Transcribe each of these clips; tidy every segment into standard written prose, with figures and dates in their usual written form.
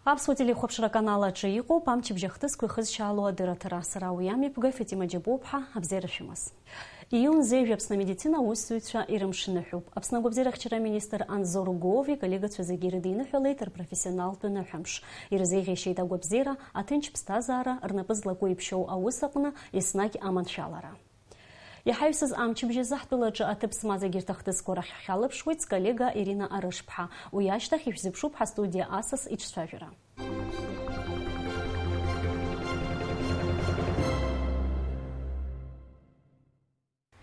Абсвотили хопшра канала Чиико, памчи бжахтыску хызчало дыратыра сарауями пугай Фатима Джабобха абзерашимас. Июн зевьябсна медицина усуйтша ирымшыныхюб. Абсна гобзерахчара министр Анзор Гови, коллега цвезагиридина хелейтер профессионал тунахамш. Ирзеги шейта гобзера, атынч пстазара, рнапызлаку ипшоу аусакна, иснаки аманшалара. Яхайсыз амчибжи захтыладжи атыпсмазагир тахтыскора хялып швейц коллега Ирина Арышпха. Уяштах ивзипшубха студия Асас ичсважира.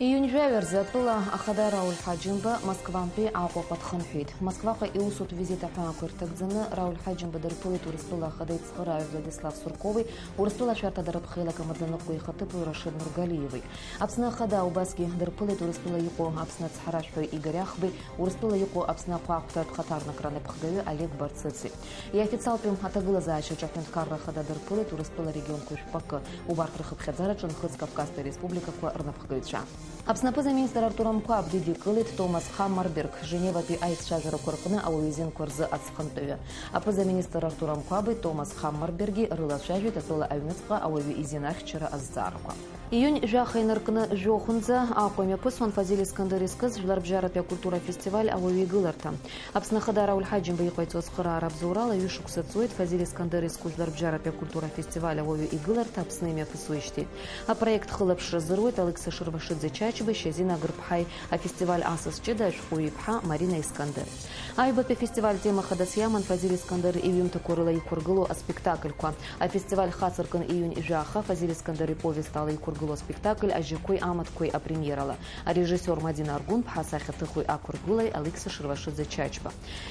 Июнь жаверзе пыла ахадара Рауль Хаджимба Москвампи аақоқат хынхүйд. Москваға иусут визита паңақыртықзыны Рауль Хаджимба дырпылы турыспыла ахадайт сқырай Владислав Сурковый, урыспыла шарта дырпхыла камадзаны қойқатып Рашид Нургалиевый. Апсына хада убаски дырпылы турыспыла юқо апсына цхарашпы Игорь Ахбы, урыспыла юқо апсына қуақытат қатарны краны пхгаю Олег Барцыци. И официалпим атагыла заачы Чахненткарра хада дырпылы турыспыла регион Кушпакы, убартрыхып хедзарачын Хыз Кавказтай республика рнапхгаютша. Абснапыза министр Артурам Куаб диди кылыт Томас Хаммарберг Женева пи айц шажара коркына ауызен корзы ацхынтывы. Апыза министр Артурам Куабы Томас Хаммарберги рыла шажу татола авнецка ауыви изинах чара аззарка. Июнь жахай наркына жохунза акоме пысван Фазиль Искандарискыз жларбжарапя культура фестиваль ауыви гыларта. Абснахада Рауль Хаджим байқойцоз қыра арабзурала юшук сацует Фазиль Искандариску жларбжарапя культура фестиваль ауыви гыларта апсными пысуешти. А проект хылапш разырует Алекса Шырвашидзе Чачбы Щезина Грбхай, а фестиваль Асас Чедаш Хуипха Марина Искандер. Айбапе фестиваль тема Хадасьяман Фазиль Искандер июнь такорыла и кургылу а спектакль ква. А фестиваль Хацаркан июнь жаха Фазиль Искандер и повестала и кургылу спектакль а жекой аматкой а премьерала. А режиссер Мадина Аргун пхасахатыхуй а кургылай Алекса Шырвашидзе Чачба.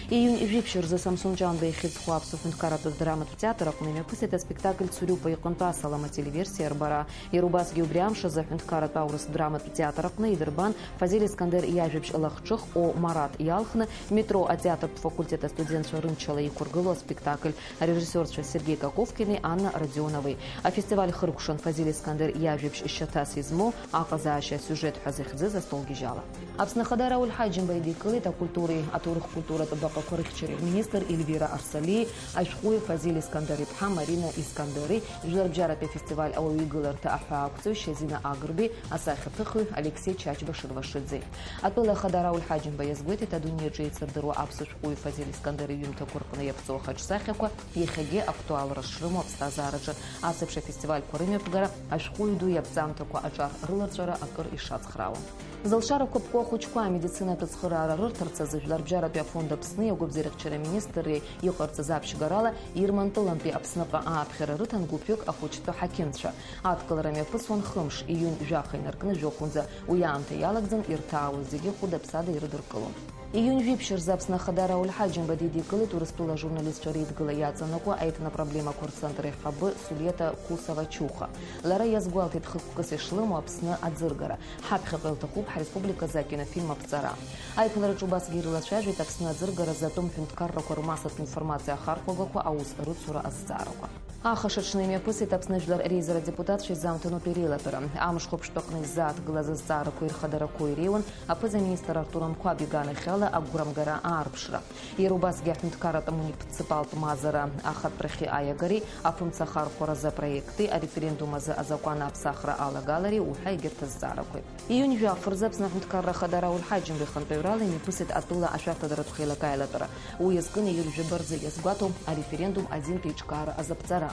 Июнь випшир за Самсунджан бейхиц хуапсу фунткарату драмат театра кунами пысета спектакль Цурюпа и контасалама телеверсия Арбара и Рубас Геубрямша за фунткарат аурус драмат театра Идербан, Фазиль Искандер Яжевич Лахчух, О Марат Ялхна, метро а театр факультета студентша Рынчала и Кургыло спектакль, режиссерша Сергей Каковкин и Анна Родионовой. А фестиваль Хрукшан Фазиль Искандер Яжевич Щатас Измо, оказавшая сюжет Хазыхзы за стол гижала. Абснахада Рауль Хаджим Байдикалы, та культуры, атурых культура табака корыхчери, министр Эльвира Арсали, Ашхуй Фазиль Искандер Ипха, Марина Искандеры, Жларбджарапе фестиваль Ауигылар та Ахаакцу, Щезина Агрби, Асахатыхуй, Алексей Чачба Шырвашидзе. Атпыла хада Рауль Хаджим Баязгуэти, та дуния джейцер дыру Апсушхуй Фазиль Искандер Юнта Курпана Япцо Хачсахяква, Ехаге актуал расшрыму Абстазараджа, Асыпша фестиваль Курыме Пгара, Ашхуй ду Япцамтаку Аджар Рыларджара Акыр и Шацхрау. Залшара Копко Хучква медицина Тацхырара Рыртарца Жларбджарапя фонда Псны, Губзерихчера министры, Йохарца Запшигарала, Ирмантылампи Апснапа Аапхера Рытан Гупюк Ахучто Хакинча. Аткаларами Пысон Хымш, июнь Жахай Наркны Жохунза, Уянта Ялагзан, Иртау, Зиги Худа Псада и Рыдыркалу. Июнь випшир запсна хада Рауль Хаджим бадиди кылы турыспыла журналист Шарит Гылаяца наку айтына проблема курцентры хабы Сулета Кусова Чуха. Лара язгуалтит хыккысы шлыму апсны адзыргара. Хапхы гылтахуб республика закина фильма Пцара. Айтнары чубас гирила шажвит апсны адзыргара затом финткарра кормасат информация харфогаку аус рыцура азцараку. Ахашечными пысыт апсныжлар рейзера депутат шизамтыну перилатора. Амыш хопштокны зад глазы зцараку ирхадараку иреун, а пыза министр Артурам Куабигана хела агурамгара арпшра. Ирубас гяхнуткарата муниципалт мазара ахат прехи аягари, а фунцахар хораза проекты, а референдума за азакуана апсахра ала галари ухай гертаззараку. Июнь жафр запснахнуткарра хадара улхаджим бихан певралы не пысыт атула ашахта даратхила кайлатора. Уязгыны юльжибарзы язгуату, а референдум один пичкара азапцара.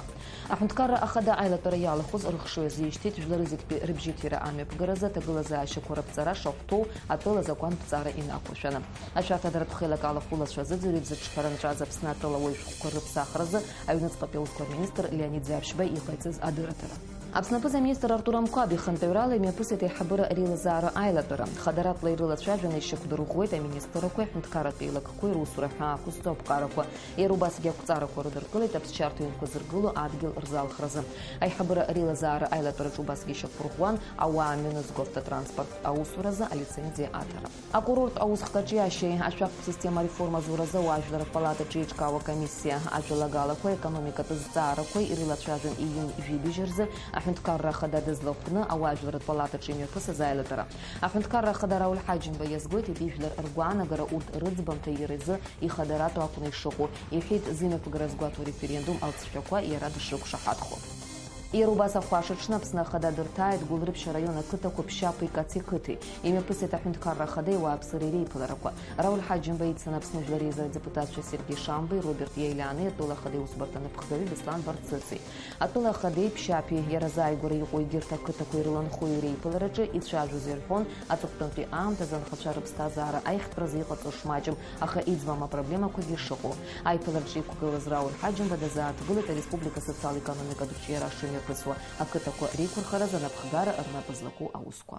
Ахнуткарра ахада айлатора ялахуз рыхшуя зиштит жларызик рыбжитира ами пгараза таглаза ашакура пцара шахту, атула закуан пцара инакушана. Ашахта даратхила калахулас шазадзурит зачкаранча запснатала ойшуку рыбсахраза, а юнацпапелского министр Леонид Зябшба и хайцез адыратора. Абснапыза министр Артурам Куаби хантеврала имя пысыты хабыра рилазара айлатора. Хадарат лайрыла чажвана еще кудурухойта министра куэхнут карапила какой русура хаку стоп караку. И рубас гякуцараку рудыркылы тапсчарту инку зыргылу адгил рзал хразы. Ай хабыра рилазара айлатора чубас гишек пурхуан, ауа минус гофта транспорт аусураза, а лицензия атара. А курорт аус хкачиящий, ашвак система реформа зураза уажлара палата чечкава комиссия, ажалагала ко экономика тазцараку и рила чажван июнь жибижерзы, Аҳәынҭқарра Ахада дызлахәны ауаажәларратә палатаҿы имҩаԥысыз аилатәара. Аҳәынҭқарра Ахада Рауль Ҳаџьымба иазгоит итәи жәлар ргәаанагара урҭ рыӡбамҭа иара изы ихадаратәу акәны ишыҟоу. Иҳәеит зымҩаԥгара згәаҭоу референдум алҵшәақәа иара дышрықәшаҳаҭхо. Иара убас ахәаша аҽны Аԥсны Ахада дырҭааит Гәылрыԥшь араион ақыҭақәа Ԥшьаԥи Каци қыҭи. Имҩаԥысит Аҳәынҭқарра Ахада иуааԥсыра иреиԥыларақәа. Рауль Ҳаџьымба ицын Аԥсны Жәлар Еизара депутатцәа Сергеи Шамбеи, Роберт Иаилиани, атәыла Ахада иусбарҭа аныԥхгаҩы Беслан Барцыци. Атәыла Ахадеи Ԥшьаԥи иаразааигәара иҟоу егьырҭ ақыҭақәа ирыланхо иреиԥылараҿы ицәажәоз ирҳәон аҵыхәтәантәи аамҭазы анхацәа рыԥсҭазаара аихтәразы иҟаҵо шмаҷым, аха иӡбам апроблемақәагьы шыҟоу. Аиԥылараҿы иқәгылаз Рауль Ҳаџьымба дазааҭгылеит ареспублика социал-економикатә рҿиара шымҩаԥысуа ақыҭақәа реиқәырхаразы анапхгара рнапы злаку аусқәа.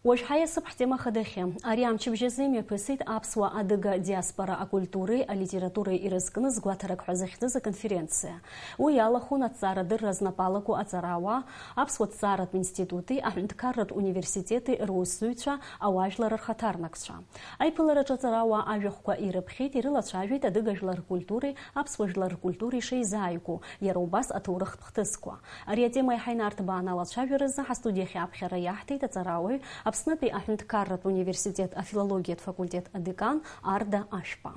Уажәҳәа иасыԥ ҳтема хадахьы. Ари амчыбжьазы имҩаԥысит аԥсуа адыга диаспора акультуреи, алитературеи ирызкны згәаҭарак ҳәа захьӡыз аконференциа. Уи иалахәын аҭҵаарадырра знапалақәоу аҵарауаа, аԥсуа ҭҵааратә институти, аҳәынҭқарратә университети русзуҩцәа, ауаажәлар рхаҭарнакцәа. Аиԥылараҿы аҵарауаа ажәахәқәа ирыԥхьеит, ирылацәажәеит адыга жәлар ркультуреи, аԥсуа жәлар ркультуреи шеизааигәоу, иара убас аҭоурыхтә хҭысқәа. Ари атема иаҳа инарҭбаан алацәажәаразы ҳастудиахь аԥхьара иаҳҭеит аҵарауаҩ Аԥснытәи аҳәынҭқарратә университет афилологиатә факультет адекан Арда Ашәпа.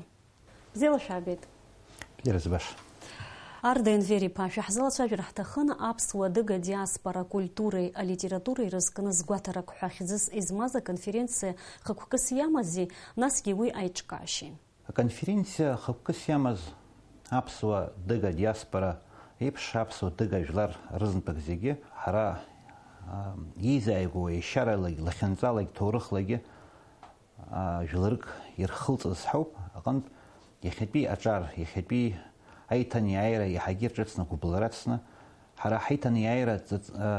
Бзиала шәаабеит. Ирызбаш. Арда Енвер-иԥа, шәаҳзылацәажәара ҳҭахын аԥсуа адыга диаспора культуреи, алитературеи рызкны згәаҭарак ҳәа хьӡыс измаз аконференциа хықәкыс иамази, насгьы уи аиҿкаашьеи. Аконференциа хықәкыс иамаз аԥсуа адыга диаспора еиԥш аԥсуа адыга жәлар рызнтәык зегьы ҳара иизааигәоу еишьаралагь, лахьынҵалагь, ҭоурыхлагьы жәларык ирхылҵыз ҳауп. Аҟнытә иахьатәи аҿар, иахьатәи аиҭанеиааира иаҳагьы рҿыцны гәыблрацны ҳара ҳаиҭанеиааира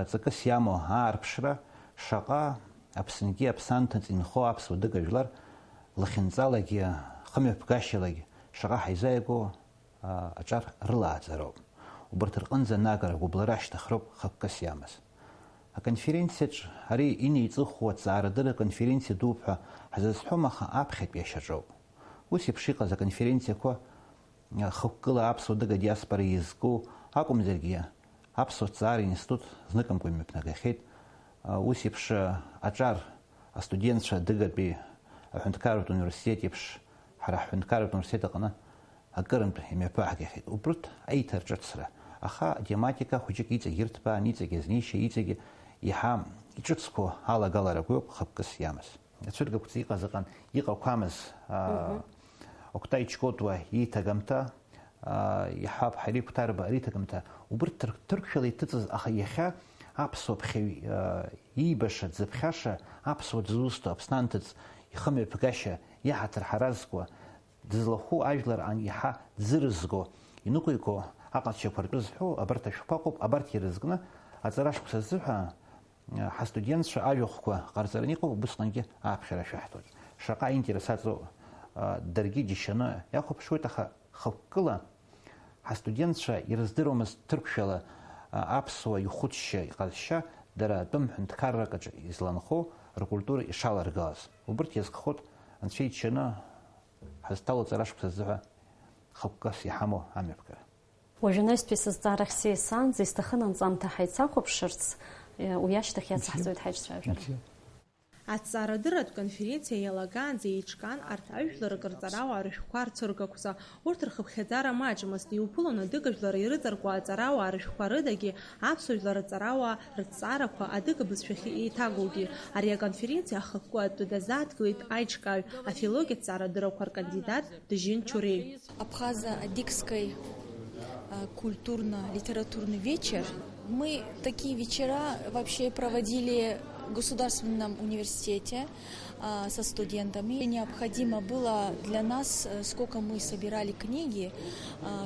ҵакыс иамоу аарԥшра шаҟа Аԥсынгьы Аԥсанҭыҵ инхо аԥсуа адыга жәлар лахьынҵалагьы, хымҩаԥгашьалагь шаҟа ҳаизааигәоу аҿар рылааӡароуп. Убарҭ рҟынӡа нагара гәыблра шьҭахроуп хықәкыс иамаз. Аконференциаҿ ари инеиҵыхуа аҭҵаарадырра конференциа дууп ҳәа ҳзазҳәом, аха аԥхьатәи ашьаҿоуп. Ус еиԥш иҟаз аконференциақәа хықәкыла аԥсуа адыга диаспора иазку акәымзаргьы аԥсуа ҭҵаара институт зныкымкәа имҩаԥнагахьеит. Ус еиԥш аҿар астудентцәа адыгатәи аҳәынҭқарратә университет еиԥш ҳара ҳҳәынҭқарратә университет аҟны акырынтә имҩаԥааҳгахьеит. Убырҭ аиҭарҿыцра. Аха тематика хәыҷык иҵегь ирҭбаан, иҵегь азнеишьа, иҵегь иаҳа иҿыцқәо алагаларақәа ауп хықәкыс иамаз. Ацәыргақәҵа иҟаз аҟан иҟақәамыз Октай Чкотуа ииҭагамҭа, иаҳап Ҳари Қәҭарба риҭагамҭа, убырҭ ҭырқәшәала иҭыҵыз, аха иахьа аԥсуа ԥхьаҩ иибаша, дзыԥхьаша, аԥсуа дзусҭо, Аԥснанҭыҵ ихымҩаԥгашьа иаҳаҭыр ҳаразкуа, дызлахәу ажәлар иаҳа дзырызго, иныҟәиго аҟазшьақәа ртәы зҳәоу абарҭ ашәҟәқәоуп. Абарҭ ирызкны аҵара шықәса зыҳәа ҳастудентцәа ажәахәқәа ҟарҵараны иҟоуп. Убысҟангьы ааԥхьара шәаҳҭоит. Шаҟа аинтерес аҵоу даргьы џьашьаны иахәаԥшуеит, аха хықәкыла ҳастудентцәа ирыздыруамызт ҭырқәшәала аԥсуа ихәыцшьа, иҟазшьа дара атәым ҳәынҭқаррак изланхо ркультура ишаларгалаз. Убырҭ иазкхоит анцәа иџьшьаны ҳазҭало аҵара шықәса зыҳәа хықәкыс иҳамоу амҩаԥгара. Уажәнатәи сызҵаарахь сеисаанӡа исҭахын анҵамҭа ҳаицахәаԥшырц, уи ашьҭахь иацҳҵоит ҳаиҿцәажәара. Аҭҵаарадырратә конференциа иалагаанӡа еиҿкаан арҭ ажәлар ркырҵарауаа рышәҟәқәа рцәыргақәҵа. Урҭ рхыԥхьаӡара маҷмызт, иуԥылон адыга жәлар ирыҵаркуа аҵарауаа рышәҟәқәа рыдагьы, аԥсуа жәлар рҵарауаа рҭҵаарақәа адыга бызшәахьы еиҭагоугьы. Ари аконференциа ахықәкы атәы дазааҭгылеит аиҿкааҩ, афилологиатә ҭҵаарадыррақәа ркандидат Дыжьын Чурей. Абхазо-адыгской культурно-литературный вечер. Мы такие вечера вообще проводили в Государственном университете со студентами. Необходимо было для нас, сколько мы собирали книги,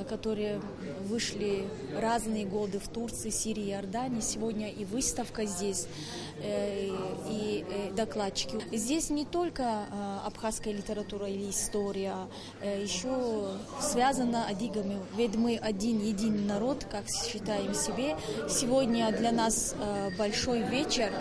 которые вышли разные годы в Турции, Сирии, Иордании. Сегодня и выставка здесь, и докладчики. Здесь не только абхазская литература или история, еще связано адыгами. Ведь мы один единый народ, как считаем себе. Сегодня для нас большой вечер.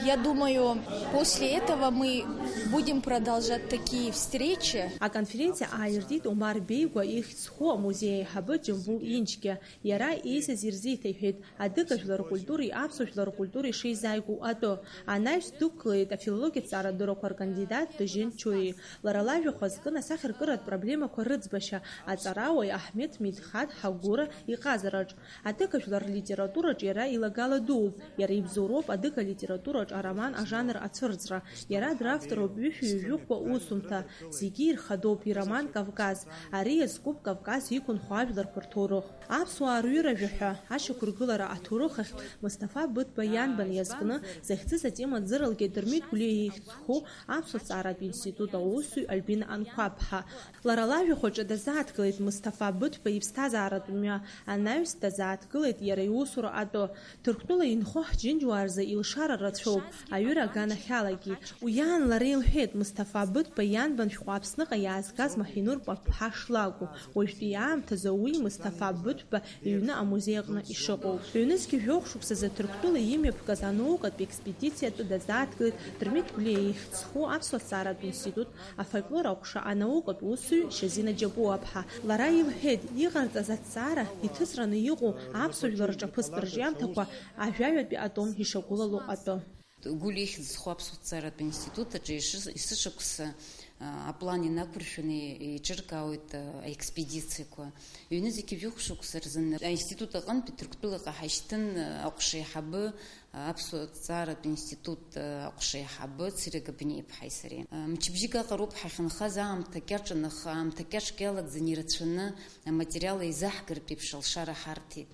Я думаю, после этого мы будем продолжать такие встречи. Аконференция аирдит Умар Бейгва ихцхо музей хабы Джамбул Инчке. Яра иса зирзитейхит адыгажлар культуры абсушлар культуры шейзайгу ато. Анайс дуклит филология цара дурокор кандидат тыжин чуи. Ларалажу хозгына сахар кырат проблема корыцбаша. Ацарауай Ахмед Мидхат Хагура и Казарадж. Адыгажлар литература яра илагала дул. Яра ибзуроп адыга литература роман а жанр ацурцра. Яра драфтеру бюфи юхва усумта. Зигир хадоп и роман Кавказ. Ария скуп Кавказ икун хуавлар портурух. Апсуа рюра жуха. Аша кургулара атурухах. Мустафа быт баян бан язгны. Захцы затем отзырал гедермит кулей ихтху. Апсу цараб института усу Альбина Анквапха. Ларалажу хоча дазат кылит Мустафа быт поивстаза аратумя. Анаюс дазат кылит яра усура ато. Турктула инхо джинджуарза илшара ратшоп. Аюра гана хялаги. Уян ларил хет Мустафа быт баян бан шуапсныга язгаз махинур папхашлагу. Ождиям тазауи Мустафа быт ба юна амузеяна ишоку. Юнески жохшукса за турктула имя показанук от экспедиция туда заткает термит кулей ихцху апсо царат институт а фольклор окша а наук от усу шазина джабуапха. Лараил хет игарта за цара и тысраны югу апсо лорджа пасторжам таква а жавят би атом ишокула лу ато. Гулих схуапсо царат института исышукса о плане накуршины и черкаует экспедиции ко. Юнезики вюхшук сарзан института ган Петркула хаштын акши хабы абсо царат институт акши хабы цирегабни бхайсари. Мчибжига гаруп хахан хазам такячна хам такяч келак занирачна материалы изахгар пипшал шара харти.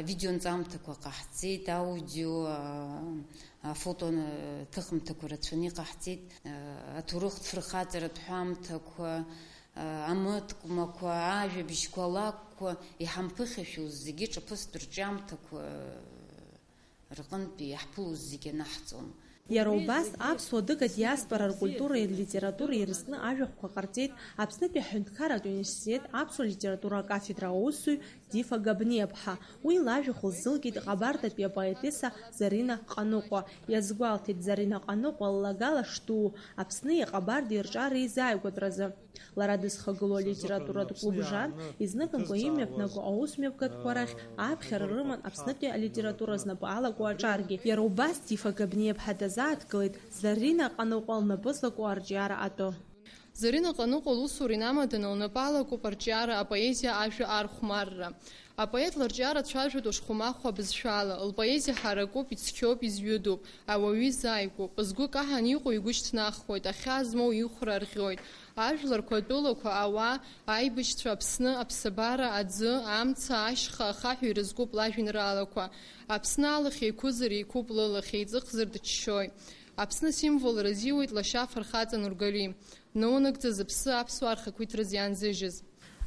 Видео нзамтаква қахцит, аудио, фото тахмтаква рацуни қахцит, турухт фрхатера тхамтаква, аматкумаква, ажа бишквалаква, и хампыхашу зиги чапус турджамтаква, рqanpi яхпулу зиги нахцун. Яробас апсо дыга диаспора культуры и литературы ирсны ажахқа қартет апснапи хюндхарат университет апсо литература кафедра усу дифа габнебха. Уи лажаху зылгит габарта пия поэтесса Зарина Қануқва. Язгвалтит Зарина Қануқва лагала шту апсны габар диржары изайготразы. Ларадыс хагыло литература клубжан изныканко имеп наго аусмевкат кварах апхер рыман апснапи литература знапала куачарги. Яробас дифа габнебха заткалит Зарина Қануқва напыслаку арджиара ато. Зарина Қануқва лусури намадана унапалаку парджиара апоезия ажа архумарра. Апоет ларджиара цәажәоит ушхәымахәа бызшәала, лпоезиа ҳаракуп, ицқьоуп, изҩыдуп, ауаҩы изааигәоуп, згәы каҳан иҟоу игәы шьҭнахуеит, ахьаа змоу ихәра арӷьоит. Ажәларқәа атәылақәа, ауаа, аибашьцәа, Аԥсны, аԥсабара, аӡы, амца, ашьха, ахаҳә ирызкуп лажәеинраалақәа. Аԥсны алахь еиқәызар еиқәуп лылахь, еиҵыхзар дыччоит. Аԥсны символ разиуеит лашьа фырхаҵа Нургали. Наунагӡа зыԥсы аԥсуаа рхақәиҭраз иаанзыжьыз.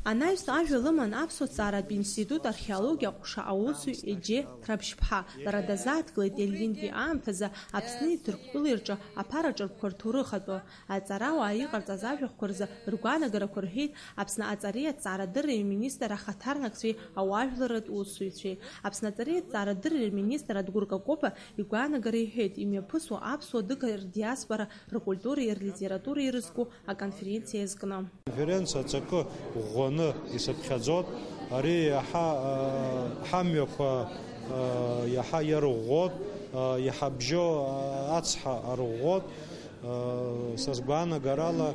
Анаҩс ажәа лыман аԥсуа ҵааратә институт археологиа ҟәша аусу Еџье Ҭраԥшьԥҳа. Лара дазааҭгылеит Ельвинтәи аамҭазы Аԥсни Ҭырқәтәылеи рҿы аԥараҿырԥқәа рҭоурыхатәы. Аҵарауаа иҟарҵаз ажәахәқәа рзы ргәаанагарақәа рҳәеит Аԥсны аҵареи аҭҵаарадырреи министр ахаҭарнакцәеи ауаажәларатә усзуҩцәеи. Аԥсны аҵареи аҭҵаарадырреи министр Адгәыр Какоба игәаанагара иҳәеит имҩаԥысуа аԥсуа дыга рдиаспора ркультуреи рлитературеи ирызку аконференциа иазкны. Конференциа ҵакы ӷәӷәаны исыԥхьаӡоит, ари иаҳа ҳамҩақәа иаҳа иарӷәӷәоит, иҳабжьо ацҳа арӷәӷәоит, сазгәаанагарала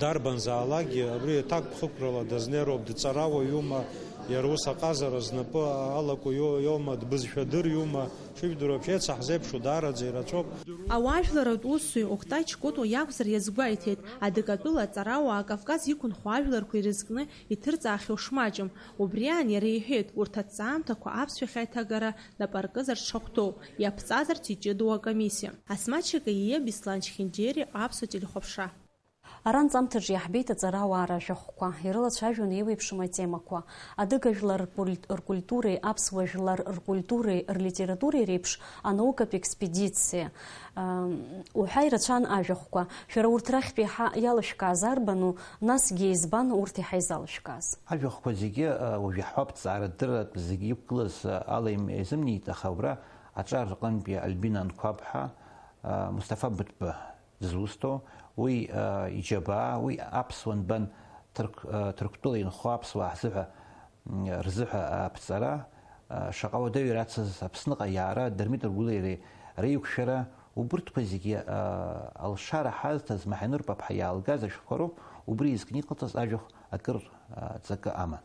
дарбанзаалакгьы абри аҭакԥхықәрала дазнеироуп, дҵарауаҩума, иара ус аҟазара знапы алаку иоума, дбызшәа дырҩума, шыжәдыруа аԥхьеица ҳзеиԥшу даараӡа ирацәоуп. Ауаажәларатә усзуҩ Оқтай Чкәытуа иакәзар иазгәеиҭеит, адыгатәыла аҵарауаа Акавказ иқәынхо ажәларқәа ирызкны иҭырҵаахьоу шмаҷым. Убриаан иара иҳәеит, урҭ аҭҵаамҭақәа аԥсшәахь аиҭагара нап аркызарц шахәҭоу, иаԥҵазарц иҷыдоу акомиссиа. Асмаҭшьика ииа Беслан Чхинџьери, аԥсуа телехәаԥшра. Аранҵамҭаҿ иаҳбеит аҵарауаа ражәахәқәа, ирылацәажәон еиуеиԥшым атемақәа. Адыгажәлар ркультуреи, аԥсуа жәлар ркультуреи, рлитературеи реиԥш анаукатә експедициа. Уҳәа ирацәан ажәахәқәа. Шәара урҭ рахьтәи иалышәкааз арбану, насгьы избан урҭ иаҳа изалышәкааз? Ажәахәқәа зегьы уажә иаҳҳәап ҭҵаарадырратә зегьы иқәгылаз ала изымнеит, аха убра аҿар рҟынтәи Альбина Нқәаԥҳа, Мустафа Быҭәба дызусҭо, уи иџьабаа, уи аԥсуа нбан Ҭырқәтәыла инхо аԥсуаа рзыҳәа аԥҵара, шаҟа уадаҩ ирацыз Аԥсныҟа иаара Дырмит Ргәылеи реиқәшәара, убырҭқәа зегьы алшара ҳазҭаз Маҳинур Паԥҳа иаалгаз ашәҟәқәа роуп, убри изкны иҟалҵаз ажәахә акыр ҵакы аман.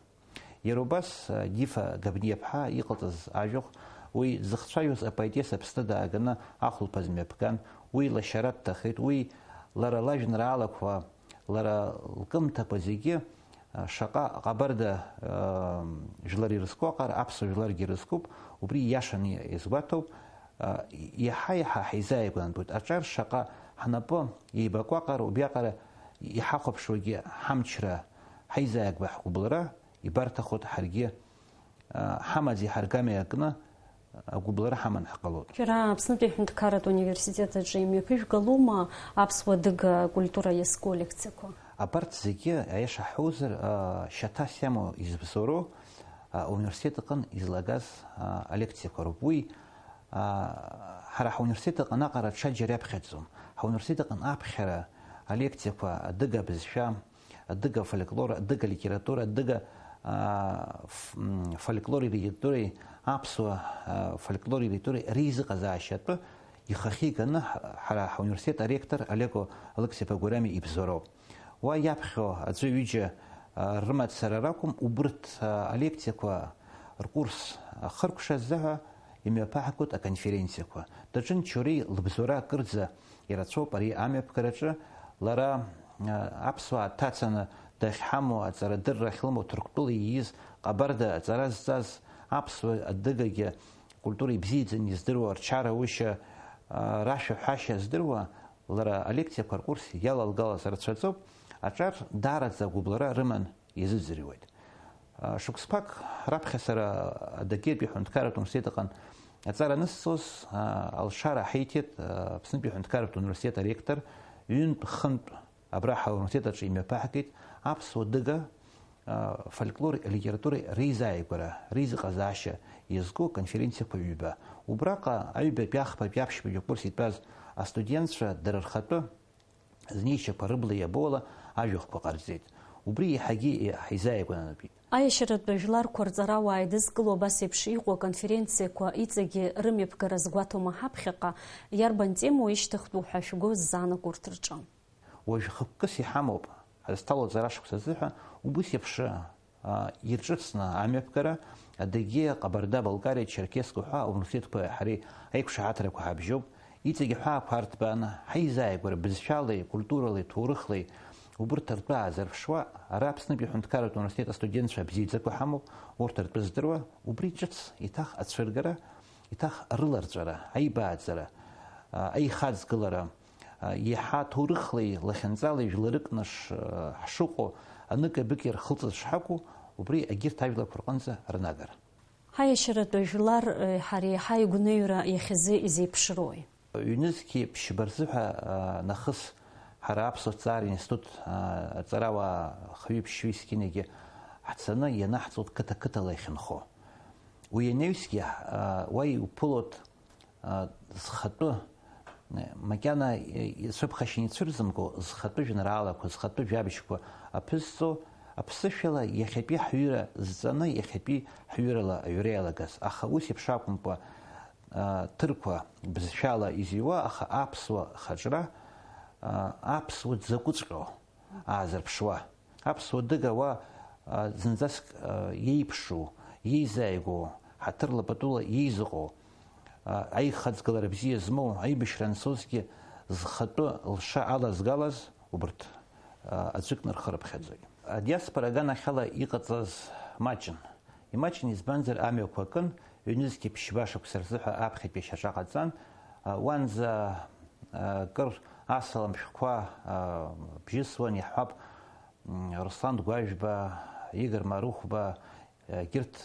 Иара убас Дифа Габниаԥҳа иҟалҵаз ажәахә, уи зыхцәажәоз апоетесса Аԥсны дааганы ахәылԥаз мҩаԥган, уи лашьара дҭахеит, уи лара лажәеинраалақәа, лара лкымҭақәа зегьы шаҟа ҟабарда жәлар ирызку аҟара аԥсуа жәларгьы ирызкуп, убри иашаны иазгәаҭоуп, иаҳа-иаҳа ҳаизааигәанатәуеит. Аҿар шаҟа ҳнапы еибаку аҟара, убри аҟара иҳахәаԥшуагьы ҳамчра, ҳаизааигәа ҳгәыблра ибарҭахоит, ҳаргьы ҳамаӡ иҳаргама иакны агәыблра ҳаман ҳҟалоит. Шәара Аԥснытәи Аҳәынҭқарратә университет аҿы имҩаԥыжәгалоума аԥсуа дыга культура иазку лекциақәа? Абарҭ зегьы аиаша ҳҳәозар шьаҭас иамоу избзоуроу ауниверситет аҟны излагаз алекциақәа роуп. Уи ҳара ҳауниверситет аҟны аҟара ҽаџьара иаԥхьаӡом. Ҳауниверситет аҟны аԥхьара алекциақәа адыга бызшәа, адыга фольклор, адыга литература, адыга фольклори литературеи, аԥсуа фольклори литературеи реизыҟазаашьатәы ихахьы иганы ҳара ҳауниверситет аректор Олеко Алықьсиԥ Агәарами ибзоуроуп. Уа иаԥхьо аӡәы ҩыџьа рымацара ракәым, убырҭ алекциақәа ркурс ахыркәшаз азыҳәа имҩаԥаҳгоит аконференциақәа. Даҿын Чореи лыбзоура акырӡа ирацәоуп ари амҩаԥгараҿы, лара аԥсуаа дҭацаны дахьҳамоу, аҵарадырра ахьлымоу, Ҭырқәтәыла ииз, ҟабарда аҵара зҵаз аԥсуа адыгагьы культура ибзиаӡаны издыруа, рчараушьа, рашәаҳәашьа здыруа, лара алекциақәа ркурс иалалгалаз рацәаӡоуп, аҿар даараӡа агәыблра рыман иазыӡырҩуеит. Шықәсқәак раԥхьа сара адагьытәи Аҳәынҭқарратә университет аҟны аҵара анысҵоз алшара ҳиҭеит Аԥснытәи Аҳәынҭқарратә университет аректор, ҩынтә хынтә абра ҳауниверситет аҿы имҩаԥаҳгеит аԥсуа дыга фольклори алитературеи реизааигәара, реизыҟазаашьа иазку конференциақәа ҩба. Убраҟа аҩбатәи ахԥатәи аԥшьбатәи акурс итәаз астудентцәа дара рхатәы знеишьақәа рыбла иабоуала ажәахәқәа ҟарҵеит. Убри иаҳагьы ҳаизааигәанатәит. Аиашьаратәы жәларқәа рҵарауаа идызкыло абас еиԥш иҟоу аконференциақәа иҵегьы рымҩаԥгара згәаҭома ҳаԥхьаҟа, иарбан темоу ишьҭахьтәу ҳәа шәгәы ззаанаго урҭ рҿы? Уажә хықәкыс иҳамоуп ҳазҭало аҵара шықәса азыҳәа, убыс еиԥш ирҿыцны амҩаԥгара адыгьы, Ҟабарда, Балкариа, Черкесскәа ҳәа ауниверситетқәа ҳареи аиқәшаҳаҭрақәа ҳабжьоуп. Иҵегьы ҳәаақәа артбааны ҳаизааигәара бызшәалеи, культуралеи, ҭоурыхлеи убырҭ ртәы аазырԥшуа, ара Аԥснытәи Аҳәынҭқарратә университет астудентцәа бзиаӡақәа ҳамоуп, урҭ ртәы здыруа, убри ҿыц иҭах ацәыргара, иҭах рыларҵәара, аибааӡара, аихаҵгылара, иаҳа ҭоурыхлеи, лахьынҵалеи жәларыкны ҳшыҟоу, аныкабыки рхылҵыз шҳакәу, убри егьырҭ ажәларқәа рҟынӡа рнагара. Ҳаиашьаратәы жәлар ҳара иаҳа игәныҩра иахьазы изеиԥшроуи? Ҩнызқьи ԥшьба рзыҳәа нахыс ҳара аԥсуа ҭҵааратә институт аҵарауаа хҩи-ԥшьҩи скинагьы ҳцаны ианаҳҵоит қыҭа-қыҭала иахьынхо. Уи ианаҩсгьы уа иуԥылоит зхатәы макьана ицәыԥхашьан ицәырзымго зхатәы жәеинраалақәа, зхатәы жәабжьқәа аԥызҵо, аԥсышәала иахьатәи ҳҩыра зҵаны иахьатәи ҳҩырала аҩра иалагаз. Аха ус еиԥш акәымкәа ҭырқәа бызшәала изиуа, аха аԥсуа хаҿра, аԥсуа дзакәыҵәҟьо аазырԥшуа, аԥсуа дыга уа зынӡаск иеиԥшу, иеизааигәоу, ҳаҭырла патула иеизыҟоу, аихаҵгылара бзиа змоу, аибашьра анцозгьы зхатәы лша алазгалаз убырҭ аӡәыкны рхы рыԥхьаӡоит. Адиаспора аганахьала иҟаҵаз маҷын. Имаҷын избанзар амҩақәа акын, ҩнызқьи ԥшьба шықәса рзыҳәа аԥхьатәи ашьаҿа ҟаҵан, уанӡа кыр асалам шәҟәқәа бжьысуан, иаҳҳәап Руслан Гәажәба, Игор Марухба, егьырҭ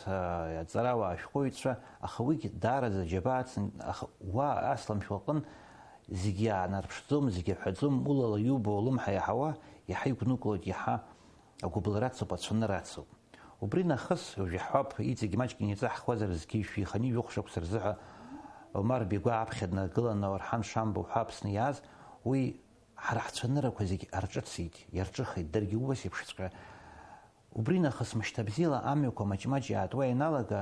аҵарауаа ашәҟәыҩҩцәа, аха уигьы даараӡа џьабааtzen, аха уа асалам шәҟәы зегьы аанарԥшӡом, зегьы аҳәаӡом, улала иубо улымҳа иаҳауа, иаҳа игәнықәлоит, иаҳа агәыблра рацуп, ацәаны рацуп. Убри нахыс уажә иаҳҳәап, иҵегьы маҷк иниҵаҳхуазар зқьи-шәи, хани-ҩы-хәшықәса рзыҳәа Омар Бигәа аԥхьа днагыланы Орҳан Шамба уҳәа Аԥсны иааз, уи ҳара ҳцәанырақәа зегьы арҿыцит, иарҿыхеит, даргьы убас еиԥшҵәҟьа. Убри нахыс мышьҭабзиала амҩақәа маҷ-маҷ иаатуа ианалага,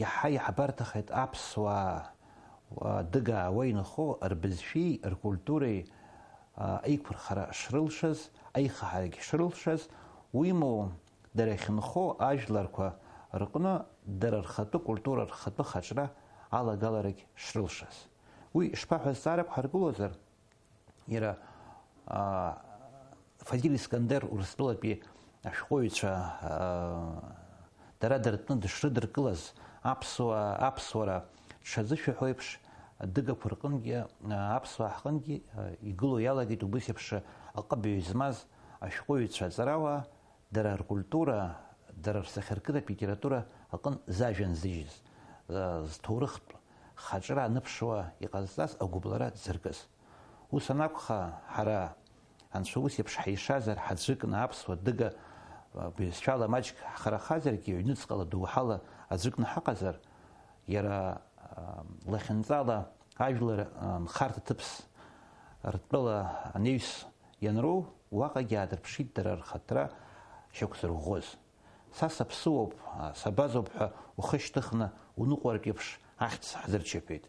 иаҳа иаҳбарҭахеит аԥсуаа дыгаауа инхо рбызшәеи, ркультуреи аиқәырхара шрылшаз, аихаҳарагьы шрылшаз, уимоу дара иахьынхо ажәларқәа рҟны дара рхатәы культура, рхатәы хаҿра алагаларагь шрылшаз. Уи шԥаҳәаз зҵаарак ҳаргылозар, иара Фазиль Искандер Урыстәылатәи ашәҟәыҩҩцәа дара дыртны дышрыдыркылаз аԥсуара дшазышәаҳәо еиԥш, адыгақәа рҟынгьы, аԥсуаа ҳҟынгьы игыло иалагеит убыс еиԥш аҟыбаҩ змаз ашәҟәыҩҩцәа аҵарауаа, дара ркультура, дара рсахьаркыратә литература аҟынтә зажәа нзыжьыз, зҭоурыхтә хаҿра аныԥшуа иҟазҵаз агәыблара дзыркыз. Ус анакәха, ҳара анцәа ус еиԥш ҳаишазар, ҳаӡәыкны аԥсуа дыга бызшәала маҷк ҳхарахазаргьы, ҩныҵҟала доуҳала аӡәыкны ҳаҟазар, иара лахьынҵала ажәлар нхарҭа ҭыԥс ртәыла анеҩс ианроу, уаҟагьы аадырԥшит дара рхаҭра шьақәзырӷәӷәоз. Са саԥсыуоуп, сабазоуп ҳәа ухы шьҭыхны уныҟәартә еиԥш ахьӡ ҳзырчаԥеит.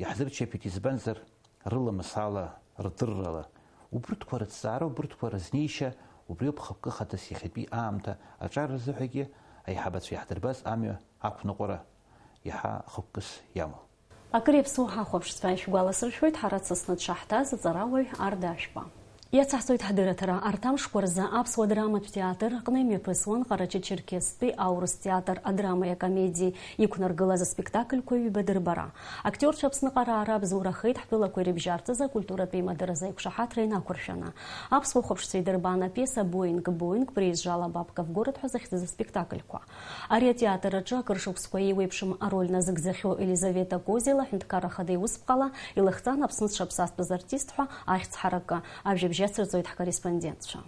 Иаҳзырчаԥеит избанзар рыламысала, рдыррала. Убырҭқәа рыҭҵаара, убырҭқәа рызнеишьа, убриоуп хықәкы хадас иахьатәи аамҭа аҿар рзыҳәагьы аиҳабацәа иаҳдырбаз амҩа ақәныҟәара иаҳа хықәкыс иамоу. Акыр иаԥсоу ҳахәаԥшцәа ишәгәаласыршәоит ҳара дсасны дшаҳҭаз аҵарауаҩ Арда Ашәба. Иацаҳҵоит ҳдырраҭара арҭ амшқәа рзы Аԥсуа драматә театр аҟны имҩаԥысуан Ҟарачы-Черкестәи аурыс театр адрамеи акомедиеи иқәнаргылаз аспектакльқәа ҩба дырбара. Актерцәа Аԥсныҟа раара бзурахеит ҳтәылақәа ирыбжьарҵаз акультуратә еимадаразы аиқәшаҳаҭра инақәыршәаны. Аԥсуа хәаԥшцәа идырбан апиеса Боинг приезжала бабка в город ҳәа захьӡыз аспектакльқәа. Ари атеатр аҿы акыр шықәсқәа еиуеиԥшым ароль назыгӡахьоу Елизавета Козел аҳәынҭқарра хада иусԥҟала илыхҵан Аԥсны дшаԥсастәыз артист ҳәа ахьӡ ҳаракы. Абжьабжьацырҵоит ҳкорреспондентцәа.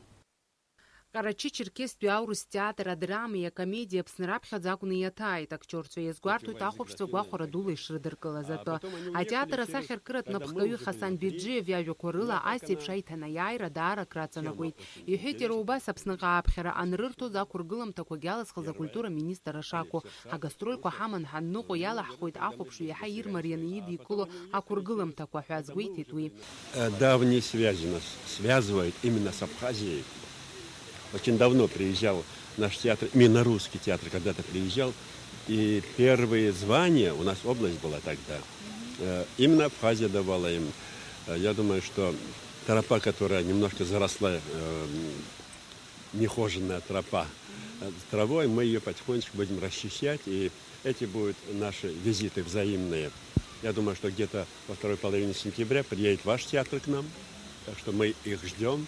Ҟарачы-Черкестәи аурыс театр адрамеи акомедиеи Аԥсны раԥхьаӡа акәны иаҭааит. Актерцәа иазгәарҭоит ахәаԥшцәа гәахәара дула ишрыдыркылаз атәы. Атеатр асахьаркыратә напхгаҩы Хасан Биджиев иажәақәа рыла ас еиԥш аиҭанеиааира даара краҵанакуеит. Иҳәеит иара убас Аԥсныҟа ааԥхьара анрырҭоз ақәыргыламҭақәагьы алазхыз акультура министр ашакәу. Ҳагастрольқәа ҳаман ҳанныҟәо иалаҳхуеит ахәаԥшҩы иаҳа ирмарианы идикыло ақәыргыламҭақәа ҳәа азгәеиҭеит уи. Давние связи нас связывают именно с Абхазией. Очень давно приезжал наш театр, именно русский театр когда-то приезжал, и первые звания, у нас область была тогда, именно Абхазия давала им. Я думаю, что тропа, которая немножко заросла, нехоженная тропа травой, мы ее потихонечку будем расчищать, и эти будут наши визиты взаимные. Я думаю, что где-то во второй половине сентября приедет ваш театр к нам, так что мы их ждем.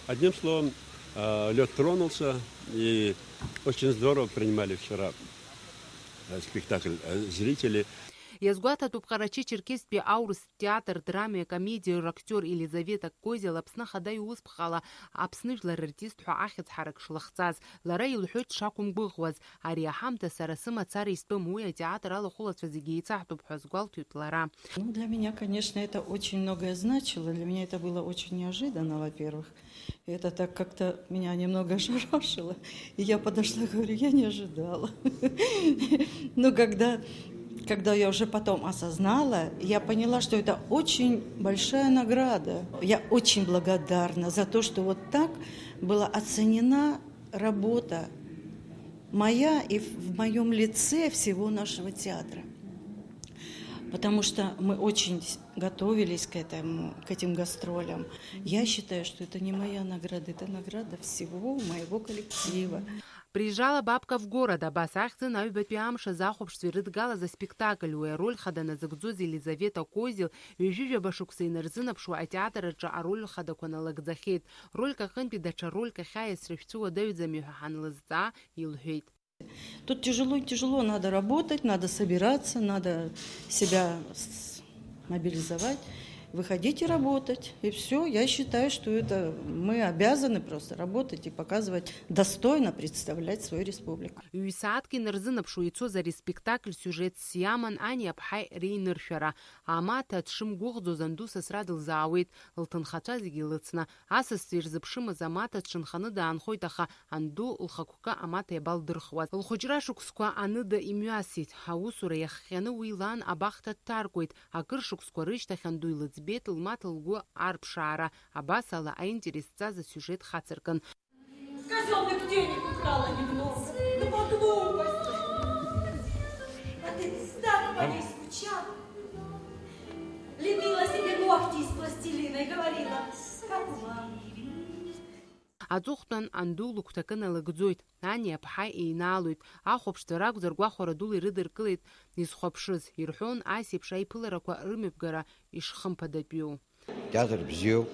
Одним словом, лед тронулся, и очень здорово принимали вчера спектакль зрители. Иазгәаҭатәуп Ҟарачы-Черкестәи аурыс театр драмеи акомедиеи рактиор Елизавета Козел Аԥсны хада иусԥҟала Аԥсны жәлар артист ҳәа ахьӡ ҳарак шлахҵаз. Лара илҳәоит дшақәымгәыӷуаз. Ари аҳамҭа сара сымацара истәым уи атеатр алахәылацәа зегьы еицаҳтәуп ҳәа азгәалҭоит лара. Для меня, конечно, это очень многое значило. Для меня это было очень неожиданно, во-первых. Это так как-то меня немного ошарашило. И я подошла и говорю, я не ожидала. Но когда я уже потом осознала, я поняла, что это очень большая награда. Я очень благодарна за то, что вот так была оценена работа моя и в моем лице всего нашего театра. Потому что мы очень готовились к этим гастролям. Я считаю, что это не моя награда, это награда всего моего коллектива. Приезжала бабка в город, абас ахьӡын аҩбатәи амш азы ахәаԥшцәа ирыдгалаз аспектакль, уи ароль хада назыгӡоз Елизавета Козел ҩажәижәаба шықәса инарзынаԥшуа атеатр аҿы ароль хадақәа налагӡахьеит. Рольк аҟынтәи даҽа рольк ахьааисра шәцәыуадаҩӡами ҳәа ҳанлызҵаа илҳәеит. Тут тяжело, надо работать, надо собираться, надо себя мобилизовать. выходите работать. И все. Я считаю, что это мы обязаны просто работать и показывать, достойно представлять свою республику. Ҩ-сааҭк инарзынаԥшу ицоз ари спектакль сиужетс иаман Ани аԥҳаи реиныршәара. Амаҭа дшымгәыӷӡоз анду Сасра дылзаауеит, лҭынхацәа зегьы лыцны. Асасцәа ирзыԥшымыз амаҭа дшынханы даанхоит, аха анду лхақәкы амаҭа иабалдырхуаз. Лхәыҷра шықәсқәа аныда имҩасит. Аусура иахҟьаны уи лан абахҭа дҭаркуеит. Акыр шықәсқәа рышьҭахь анду илыӡбеит лмаҭа лгәы арԥшаара. Абас ала аинтерес ҵаз асиужет хацыркын. Казенных денег украла немного. Ну, по глупости. А ты так по ней скучала. Лепила себе ногти из пластилина и говорила, как мама. Аҵыхәтәан анду лыгәҭакы налыгӡоит. Ани аԥҳа еинаалоит. Ахәаԥшцәа ракәзар гәахәара дула ирыдыркылеит изхәаԥшыз. Ирҳәон асеиԥш аиԥыларақәа рымҩаԥгара ишхымԥадатәиу. Театр бзиоуп,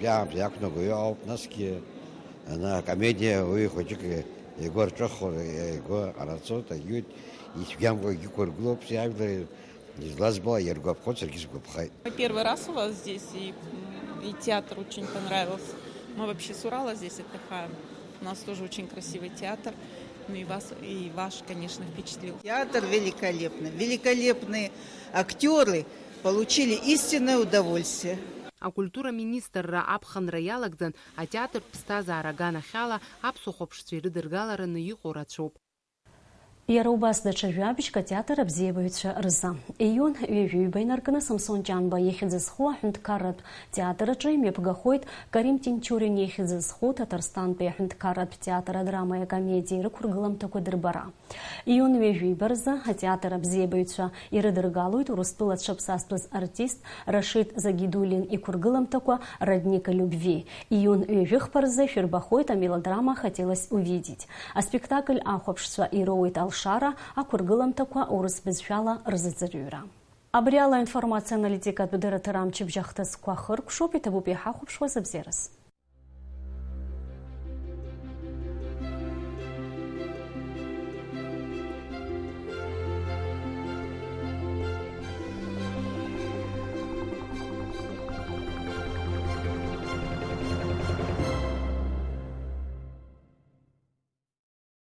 иахьатәи иақәнаго ауп, насгьы акомедиа уи хәыҷык игәы рҿыхо, игәы ҟанаҵоит, аиуит, ицәгьамкәа иқәыргылоуп, иажәлар излазбо иаргәаԥхоит, саргьы сгәаԥхеит. Первый раз у вас здесь, и театр очень понравился. Мы вообще с Урала здесь отдыхаем. У нас тоже очень красивый театр. Ну и ваш, конечно, впечатлил. Театр великолепный. Великолепные актеры получили истинное удовольствие. Акультура министрра аԥхынра иалагӡан, атеатр ԥсҭазаара аганахьала аԥсуахәаԥшцәа ирыдыргалараны иҟоу рацәоуп. Иара убас даҽа жәабжьк атеатр абзиабаҩцәа рзы. Июн ҩажәаҩба инаркны Самсон Ҷанба иахьӡызху аҳәынҭқарратә театр аҿы имҩаԥгахоит Карим Тинчурин иахьӡызху Татарстантәи аҳәынҭқарратә театр адрамеи акомедиеи рықәыргыламҭақәа дырбара. Июн ҩажәаҩба рзы атеатр абзиабаҩцәа ирыдыргалоит Урыстәылаҿы ԥсастәыз артист Рашид Загидулин иқәыргыламҭақәа Родника любви. Июн ҩажәихԥа рзы шәырбахоит амелодрама «Хотелось увидеть». Аспектакль ахәаԥшцәа ироуит Алшара ақәыргыламҭақәа урыс бызшәала рзыӡырҩра. Абри ала информациа аналитикатә дырраҭара амчыбжьахҭысқәа хыркәшоуп, иҭабуп иҳахәаԥшуаз абзиараз.